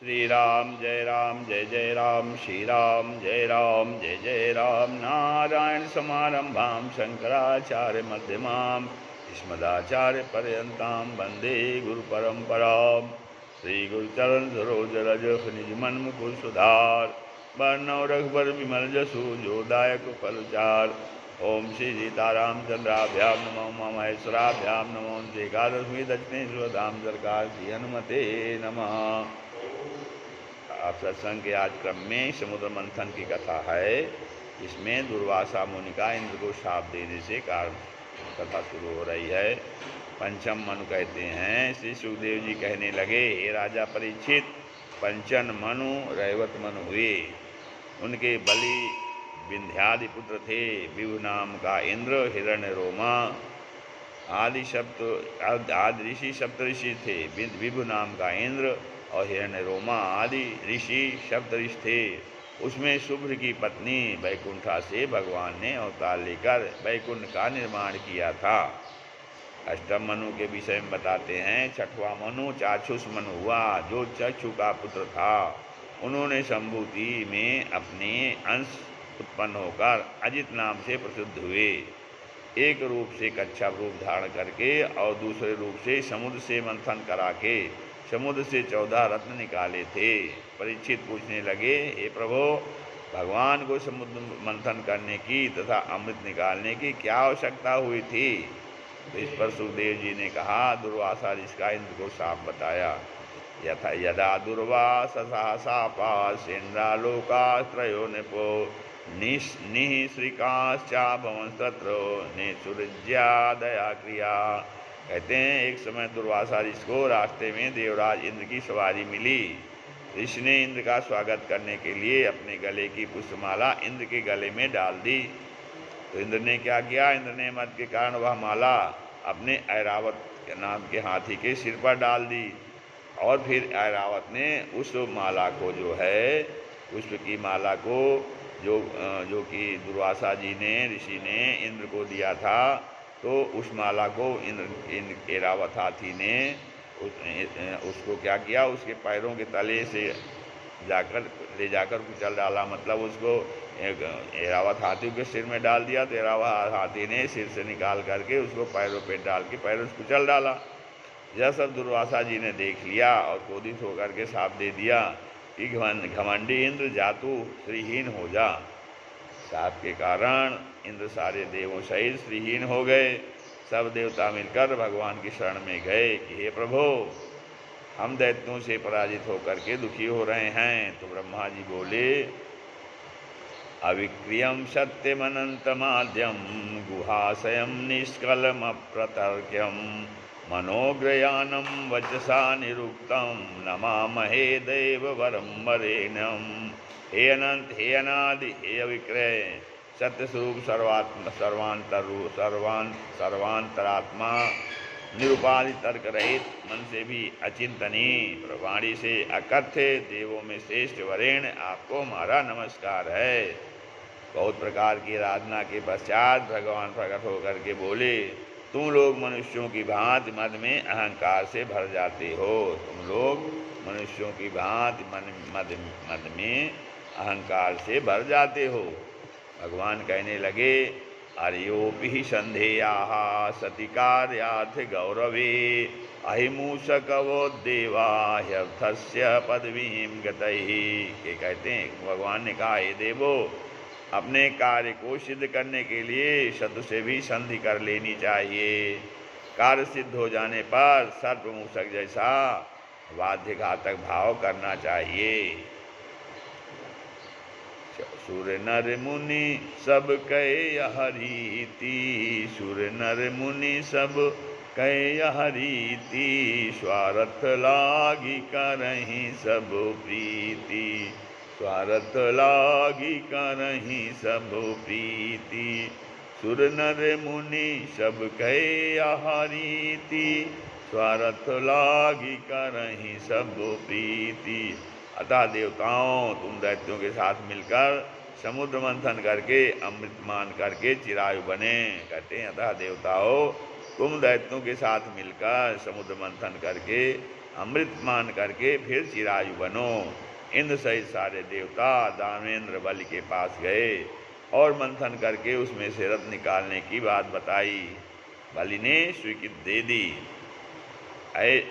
श्री राम जय जय राम, श्री राम जय जय राम। नारायण समारंभां शंकराचार्य मध्यमां अस्मदाचार्य पर्यन्तां वन्दे गुरुपरम्परां। श्री गुरुचरण सरोज रज निज मन मुकुर सुधार, वर्णव रघुबर विमल जसु जो दायक फलचार। ओम श्री सीतारामचंद्राभ्यां नमो महेश्वराभ्यां नमो एकादशमी दक्षिणेश्वर धाम सरकार श्री हनुमते नमः। आप सत्संग के आज क्रम में समुद्र मंथन की कथा है। इसमें दुर्वासा मुनि का इंद्र को शाप देने से कारण कथा शुरू हो रही है। पंचम मनु कहते हैं। श्री सुखदेव जी कहने लगे, हे राजा परीक्षित, पंचन मनु रैवत मनु हुए। उनके बलि विंध्यादि पुत्र थे। विभु नाम का इंद्र, हिरण्य रोमा आदि ऋषि सप्तऋषि थे। विभु नाम का इंद्र और हिरण्य रोमा आदि ऋषि सप्तऋषि थे। उसमें शुभ्र की पत्नी वैकुंठा से भगवान ने अवतार लेकर वैकुंठ का निर्माण किया था। अष्टम मनु के विषय में बताते हैं। छठवां मनु चाक्षुष मनु हुआ, जो चक्षु का पुत्र था। उन्होंने संभूति में अपने अंश उत्पन्न होकर अजित नाम से प्रसिद्ध हुए। एक रूप से कच्छप रूप धारण करके और दूसरे रूप से समुद्र से मंथन करा के समुद्र से 14 रत्न निकाले थे। परीक्षित पूछने लगे, हे प्रभु, भगवान को समुद्र मंथन करने की तथा अमृत निकालने की क्या आवश्यकता हुई थी? तो इस पर सुखदेव जी ने कहा, दुर्वासा ऋषि का इंद्र को शाप बताया। यदा दुर्वासा सेन्द्रालोकास्त्रयो निपो निःश्रीकाश्चा भवंस्तत्र निसुरज्या दया क्रिया। कहते हैं, एक समय दुर्वासा ऋषि को रास्ते में देवराज इंद्र की सवारी मिली। ऋषि ने इंद्र का स्वागत करने के लिए अपने गले की पुष्पमाला इंद्र के गले में डाल दी। तो इंद्र ने क्या किया? इंद्र ने मद के कारण वह माला अपने ऐरावत के नाम के हाथी के सिर पर डाल दी। और फिर ऐरावत ने उस माला को, जो है पुष्प की माला को, जो कि दुर्वासा जी ने, ऋषि ने इंद्र को दिया था, तो उस माला को ऐरावत हाथी ने उसको क्या किया? उसके पैरों के तले से ले जाकर कुचल डाला। मतलब उसको ऐरावत हाथी के सिर में डाल दिया। तो ऐरावत हाथी ने सिर से निकाल करके उसको पैरों पे डाल के पैरों से कुचल डाला। यह सब दुर्वासा जी ने देख लिया और क्रोधित होकर के शाप दे दिया कि घमंडी इंद्र, जातु श्रीहीन हो जा। शाप के कारण इंद्र सारे देवों सहित श्रीहीन हो गए। सब देवता मिलकर भगवान की शरण में गए कि हे प्रभु, हम दैत्यों से पराजित होकर के दुखी हो रहे हैं। तो ब्रह्मा जी बोले, अविक्रियम सत्यमनंतमाद्यम गुहाशयम निष्कलम अप्रतर्क्यम मनोग्रयानम वचसा निरुक्तम नमामहे देववरम वरेण्यम। हे अनंत, हे अनादि, हे अविक्रय, सत्य स्वरूप सर्वांतरात्मा, निरुपाधि तर्क रहित, मन से भी अचिंतनीय, प्रवाणी से अकथ्य, देवों में श्रेष्ठ वरेण्य, आपको हमारा नमस्कार है। बहुत प्रकार की आराधना के पश्चात भगवान प्रकट होकर के बोले, तुम लोग मनुष्यों की भांति मद में अहंकार से भर जाते हो। तुम लोग मनुष्यों की भांति मद में अहंकार से भर जाते हो। भगवान कहने लगे, अर्योपि संधेयाः सति कार्यार्थ गौरवे अहिमूषकवो देवा ह्यर्थस्य पदवीं गतैः। के कहते हैं, भगवान ने कहा, हे देवो, अपने कार्य को सिद्ध करने के लिए शत्रु से भी संधि कर लेनी चाहिए। कार्य सिद्ध हो जाने पर सर्पमूषक जैसा बाध्य घातक भाव करना चाहिए। सुर नर मुनि सब कहे हरीति, सुर नर मुनि सब कहे हरीति, स्वार्थ लागी करहि सब प्रीति, स्वार्थ लागी करहि सब प्रीति। सुर नर मुनि सब कहे हरीति, स्वार्थ लागी करहि सब प्रीति। अतः देवताओं, तुम दैत्यों के साथ मिलकर समुद्र मंथन करके अमृत मान करके चिरायु बने। कहते हैं, अतः देवताओं, तुम दैत्यों के साथ मिलकर समुद्र मंथन करके अमृत मान करके फिर चिरायु बनो। इंद्र सहित सारे देवता दानवेंद्र बलि के पास गए और मंथन करके उसमें से रत्न निकालने की बात बताई। बलि ने स्वीकृति दे दी।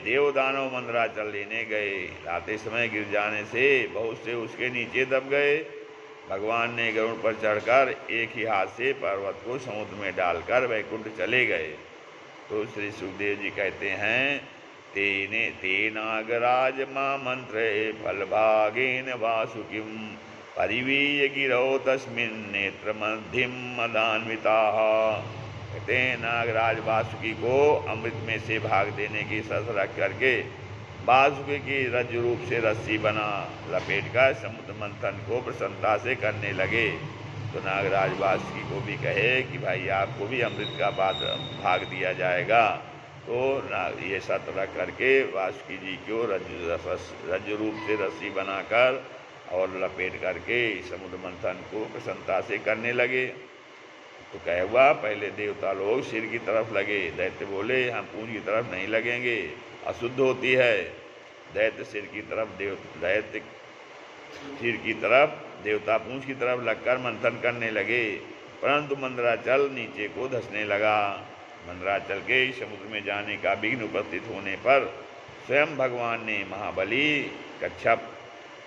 देव दानव मंदराचल लेने गए। लाते समय गिर जाने से बहुत से उसके नीचे दब गए। भगवान ने गरुड़ पर चढ़कर एक ही हाथ से पर्वत को समुद्र में डालकर वैकुंठ चले गए। तो श्री सुखदेव जी कहते हैं, ते नागराज मां मंत्रे फल भागेन वासुकिम परिवीय गिरौ तस्मिन् नेत्र मध्यम मदान्विताः। कहते हैं, नागराज वासुकी को अमृत में से भाग देने की शर्त रख करके वासुकी की रज रूप से रस्सी बना लपेट कर समुद्र मंथन को प्रसन्नता से करने लगे। तो नागराज वासुकी को भी कहे कि भाई आपको भी अमृत का पात्र भाग दिया जाएगा। तो ये शर्त रख करके वासुकी जी को रज रूप से रस्सी बनाकर और लपेट करके समुद्र मंथन को प्रसन्नता से करने लगे। तो कहे हुआ, पहले देवता लोग सिर की तरफ लगे। दैत्य बोले, हम पूंछ की तरफ नहीं लगेंगे, अशुद्ध होती है। दैत्य सिर की तरफ देवता पूंछ की तरफ लगकर मंथन करने लगे, परंतु मंदराचल नीचे को धंसने लगा। मंदराचल के समुद्र में जाने का विघ्न उपस्थित होने पर स्वयं भगवान ने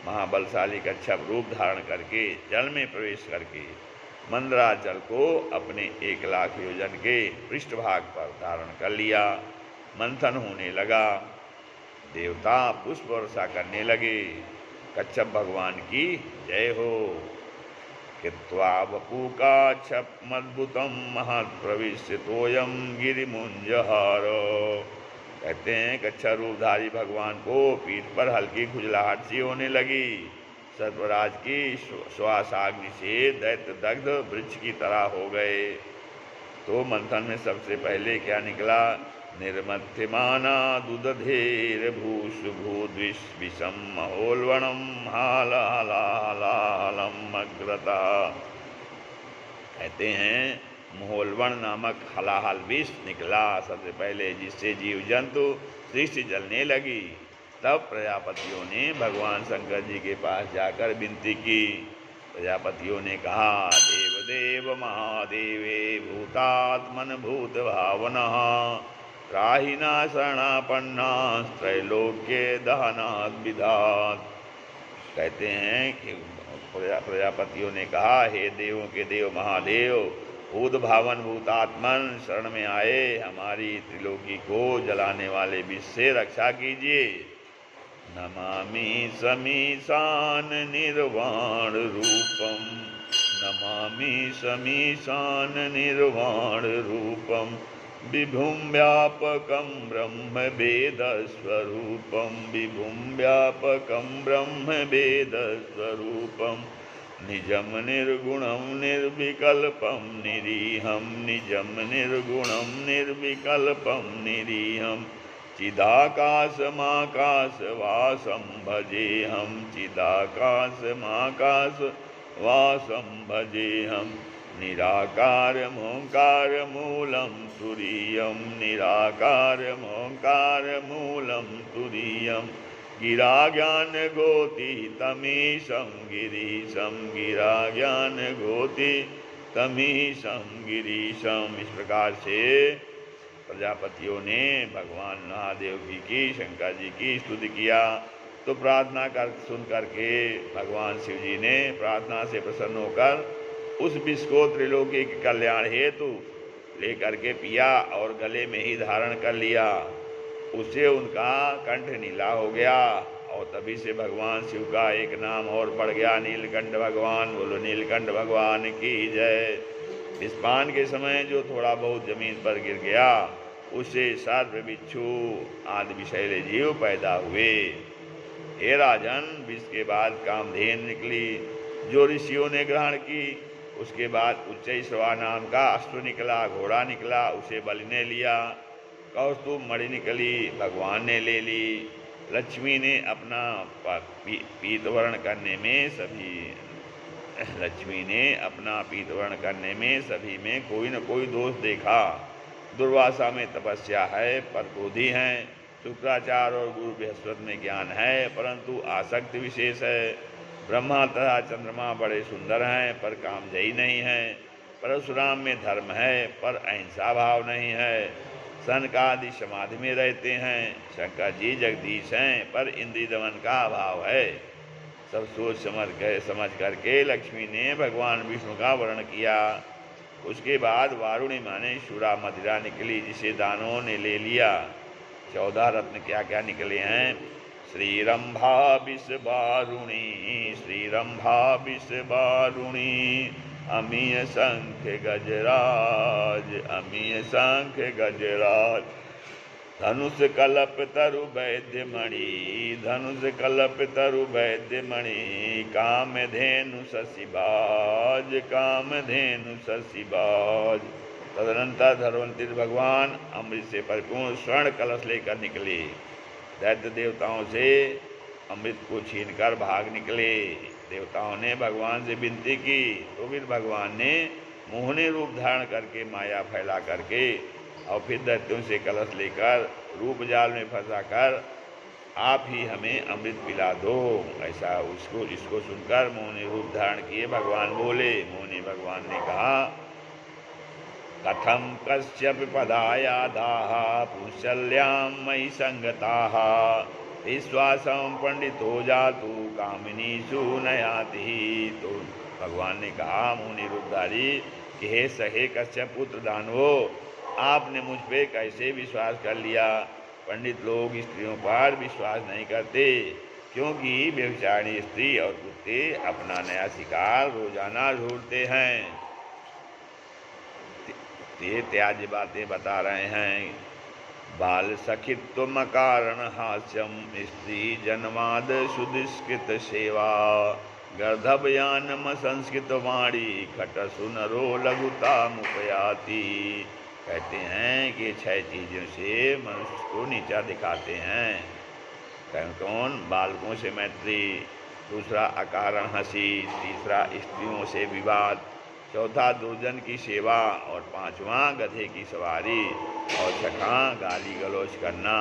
महाबलशाली कच्छप रूप धारण करके जल में प्रवेश करके मंदराचल को अपने 1 लाख योजन के पृष्ठभाग पर धारण कर लिया। मंथन होने लगा। देवता पुष्प वर्षा करने लगे। कच्छप भगवान की जय हो। कृत्वा वपूकाच्छप मद्भुतम महत्प्रविष्टोयम गिरिमुंजहार। कहते हैं, कच्छप रूपधारी भगवान को पीठ पर हल्की खुजलाहट सी होने लगी। सर्पराज की श्वासाग्नि से दैत्य दग्ध वृक्ष की तरह हो गए। तो मंथन में सबसे पहले क्या निकला? निर्मथ्यमाना दुदधेर भूष भूद्विषम महोलवणम हालालालालम अग्रता। कहते हैं, महोलवण नामक हलाहल विष निकला सबसे पहले, जिससे जीव जंतु सृष्टि जलने लगी। तब प्रजापतियों ने भगवान शंकर जी के पास जाकर विनती की। प्रजापतियों ने कहा, देवदेव महादेवे भूतात्मन भूत भावनः त्राहिना शरणापन्ना त्रैलोक्य दहनात् विधात्। कहते हैं कि प्रजापतियों ने कहा, हे देवों के देव महादेव, भूत भावन भूतात्मन शरण में आए हमारी त्रिलोकी को जलाने वाले विष से रक्षा कीजिए। नमामि समीशान निर्वाण रूपम, नमामि समीशान निर्वाण रूपम विभुम व्यापकम ब्रह्म वेद स्वरूपम, विभुम व्यापकम ब्रह्म वेद स्वरूपम निजम निर्गुणम निर्विकल्पम निरीहम, निजम निर्गुणम निर्विकल्पम निरीहम चिदाकाशमाकाशवासं भजेहम, चिदाकाशमाकाशवासं भजेहम निराकारमोङ्कारमूलं तुरीयं, निराकारमोङ्कारमूलं तुरीयं गिराज्ञानगोतितमीशं गिरीशं, गिराज्ञानगोतितमीशं गिरीशं। इस प्रकार से प्रजापतियों ने भगवान महादेव जी की, शंकर जी की स्तुति किया। तो प्रार्थना कर सुन करके भगवान शिव जी ने प्रार्थना से प्रसन्न होकर उस विष को त्रिलोकी के कल्याण हेतु लेकर के पिया और गले में ही धारण कर लिया। उससे उनका कंठ नीला हो गया और तभी से भगवान शिव का एक नाम और बढ़ गया, नीलकंठ भगवान। बोलो नीलकंठ भगवान की जय। विषपान के समय जो थोड़ा बहुत जमीन पर गिर गया, उससे सर्प बिच्छू आदि विषैले जीव पैदा हुए। हे राजन, विष के बाद कामधेन निकली जो ऋषियों ने ग्रहण की। उसके बाद उच्चैश्रवा नाम का अश्व निकला, घोड़ा निकला, उसे बलि ने लिया। कौस्तुभ मणि निकली, भगवान ने ले ली। लक्ष्मी ने अपना पीतवर्ण करने में सभी में कोई न कोई दोष देखा। दुर्वासा में तपस्या है पर क्रोधी हैं, शुक्राचार्य और गुरु बृहस्पति में ज्ञान है, परंतु आसक्ति विशेष है। ब्रह्मा तथा चंद्रमा बड़े सुंदर हैं, पर कामजयी नहीं हैं। परशुराम में धर्म है, पर अहिंसा भाव नहीं है। सनकादि समाधि में रहते हैं। शंकर जी जगदीश हैं, पर इंद्रिय दमन का अभाव है। सब सोच समझ करके लक्ष्मी ने भगवान विष्णु का वर्णन किया। उसके बाद वारुणी माने शुरा मदिरा निकली, जिसे दानवों ने ले लिया। 14 रत्न क्या क्या निकले हैं? श्रीरंभा विष वारुणी, श्रीरंभा विष वारुणी, अमीय शंख गजराज, अमीय शंख गजराज, धनुष कलप तरु वैद्य मणि, धनुष कलप तरु वैद्य मणि, कामधेनु शशिबाज, कामधेनु शशिबाज। तदनंतर धर्मवंती भगवान अमृत से परिपूर्ण स्वर्ण कलश लेकर निकले। दैत्य देवताओं से अमृत को छीनकर भाग निकले। देवताओं ने भगवान से विनती की, तो फिर भगवान ने मोहनी रूप धारण करके माया फैला करके और फिर दैत्यों से कलश लेकर रूप जाल में फंसा कर आप ही हमें अमृत पिला दो। ऐसा इसको सुनकर मोहनी रूप धारण किए भगवान बोले। मोहनी भगवान ने कहा, कथम कश्यप पदायादाः पुंसल्यां मयि संगताः, विश्वासं पंडितो जातु कामिनीषु नयाति। तो भगवान ने कहा, मुनि रूपधारी कि हे सहे कश्यप पुत्र दानवो, आपने मुझ पे कैसे विश्वास कर लिया? पंडित लोग स्त्रियों पर विश्वास नहीं करते, क्योंकि व्यभिचारिणी स्त्री और कुत्ते अपना नया शिकार रोजाना ढूंढते हैं। ये त्याज्य बातें बता रहे हैं। बाल सखित्व कारण हास्यम, स्त्री जन्माद सुदुष्कृत सेवा, गर्धभयानम संस्कृत वाणी, खट सुनरो लघुता मुपयाति। कहते हैं कि 6 चीज़ों से मनुष्य को नीचा दिखाते हैं। कौन? बालकों से मैत्री, दूसरा अकारण हंसी, तीसरा स्त्रियों से विवाद, चौथा दुर्जन की सेवा, और 5वां गधे की सवारी, और 6वां गाली गलौज करना।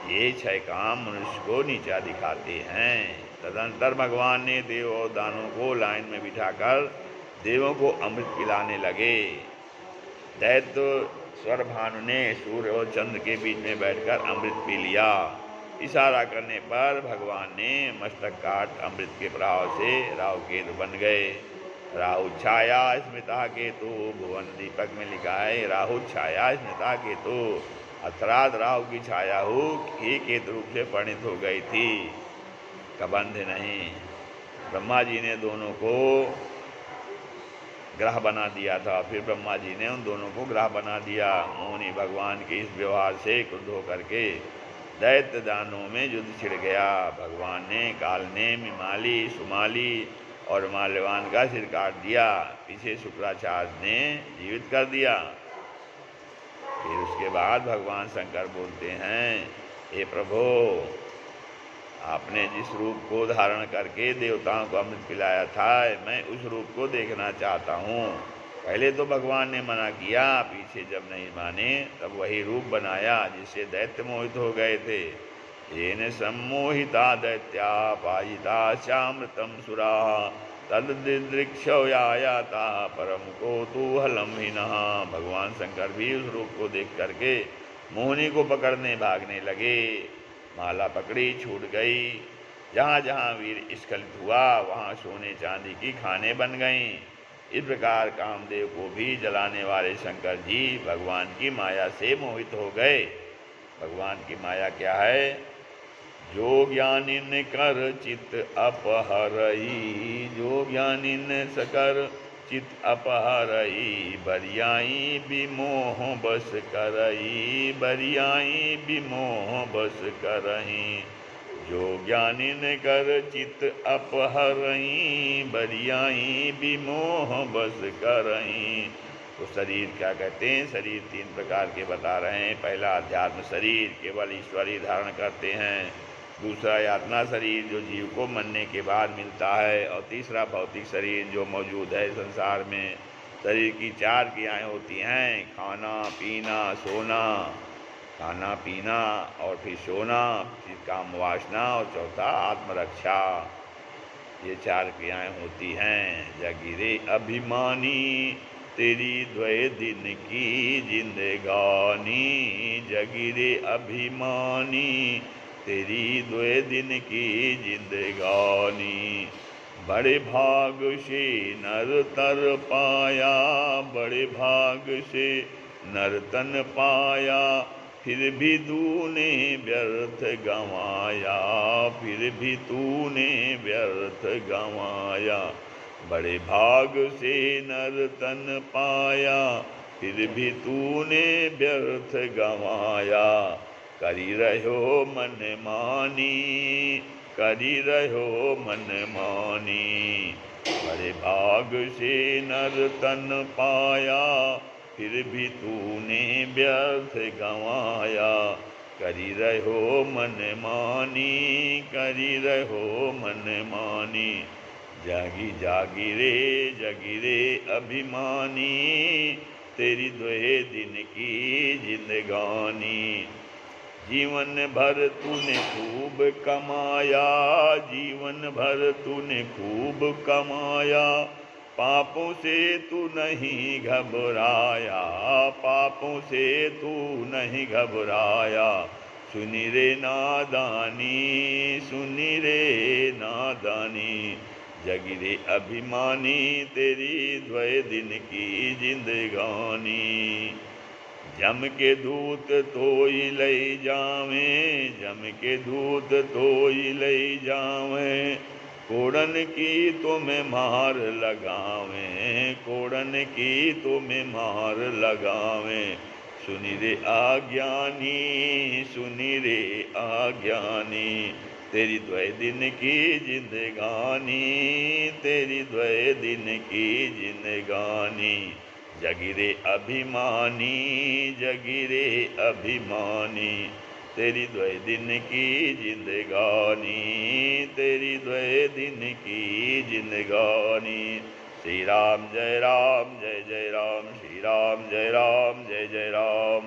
ये 6 काम मनुष्य को नीचा दिखाते हैं। तदनंतर भगवान ने देव और दानों को लाइन में बिठाकर देवों को अमृत पिलाने लगे। दैत्य स्वरभानु ने सूर्य और चंद्र के बीच में बैठकर अमृत पी लिया। इशारा करने पर भगवान ने मस्तक काट अमृत के प्रभाव से राहु केतु बन गए। राहु छाया स्मृता केतु, भुवन दीपक में लिखा है राहु छाया स्मृता केतु, अर्थात राहु की छाया ही केतु रूप से परिणित हो गई थी, कबंध नहीं। ब्रह्मा जी ने दोनों को ग्रह बना दिया था, फिर ब्रह्मा जी ने उन दोनों को ग्रह बना दिया। मुनि भगवान के इस व्यवहार से क्रुद्ध होकर के दैत्य दानों में युद्ध छिड़ गया। भगवान ने कालने मिमाली, सुमाली और माल्यवान का सिर काट दिया। पीछे शुक्राचार्य ने जीवित कर दिया। फिर उसके बाद भगवान शंकर बोलते हैं, हे प्रभु, आपने जिस रूप को धारण करके देवताओं को अमृत पिलाया था, मैं उस रूप को देखना चाहता हूँ। पहले तो भगवान ने मना किया, पीछे जब नहीं माने तब वही रूप बनाया जिससे दैत्य मोहित हो गए थे। येन सम्मोहिता दैत्या पायिता श्यामृतम सुरा, तदृक्षयाता परम कौतूहलम हिनः। भगवान शंकर भी उस रूप को देख करके मोहिनी को पकड़ने भागने लगे। माला पकड़ी, छूट गई। जहाँ जहाँ वीर स्खलित हुआ वहाँ सोने चांदी की खाने बन गईं। इस प्रकार कामदेव को भी जलाने वाले शंकर जी भगवान की माया से मोहित हो गए। भगवान की माया क्या है? जो ज्ञानिन कर चित अपहरई, जो ज्ञानिन सकर चित अपहरई, बरियाई विमोह बस करई, बरियाई विमोह बस करही। जो ज्ञानिन कर चित अपहरई, बरियाई विमोह बस करही। तो शरीर क्या कहते हैं? शरीर 3 प्रकार के बता रहे हैं। पहला अध्यात्म शरीर, केवल ईश्वर ही धारण करते हैं। दूसरा यातना शरीर, जो जीव को मरने के बाद मिलता है। और तीसरा भौतिक शरीर, जो मौजूद है संसार में। शरीर की 4 क्रियाएं होती हैं, खाना, पीना, सोना। खाना पीना और फिर सोना, फिर काम वासना और चौथा आत्मरक्षा। ये 4 क्रियाएं होती हैं। जगिरे अभिमानी तेरी द्वय दिन की जिंदगानी, जगिरे अभिमानी तेरी द्वय दिन की जिंदगानी। बड़े भाग से नर तर पाया, बड़े भाग से नर तन पाया, फिर भी तूने व्यर्थ गंवाया, फिर भी तूने व्यर्थ गंवाया। बड़े भाग से नर तन पाया, फिर भी तूने व्यर्थ गंवाया। करी रहो मन मानी, करी रहो मन मानी। बड़े भाग से नर तन पाया, फिर भी तूने व्यर्थ गंवाया। करी रहो मन मानी, करी रहो मन मानी। जागी जागी रे जगी रे अभिमानी, तेरी दुहे दिन की जिंदगानी। जीवन भर तूने खूब कमाया, जीवन भर तूने खूब कमाया। पापों से तू नहीं घबराया, पापों से तू नहीं घबराया। सुनी रे नादानी, सुनी रे नादानी। जगी रे अभिमानी, तेरी द्वय दिन की जिंदगानी। जम के दूत तोई लई जावें, जम के दूत तोई लई जावें। कोड़न की तुम्हें मार लगावें, कोड़न की तुम्हें मार लगावें। सुनी रे आज्ञानी, सुनी रे आज्ञानी। तेरी द्वय दिन की जिंदगानी, तेरी द्वय दिन की जिंदगानी। जगी रे अभिमानी, जगी रे अभिमानी। तेरी द्वय दिन की जिंदगानी, तेरी द्वय दिन की जिंदगानी। श्री राम जय राम, जय जय राम, श्री राम जय राम, जय जय राम।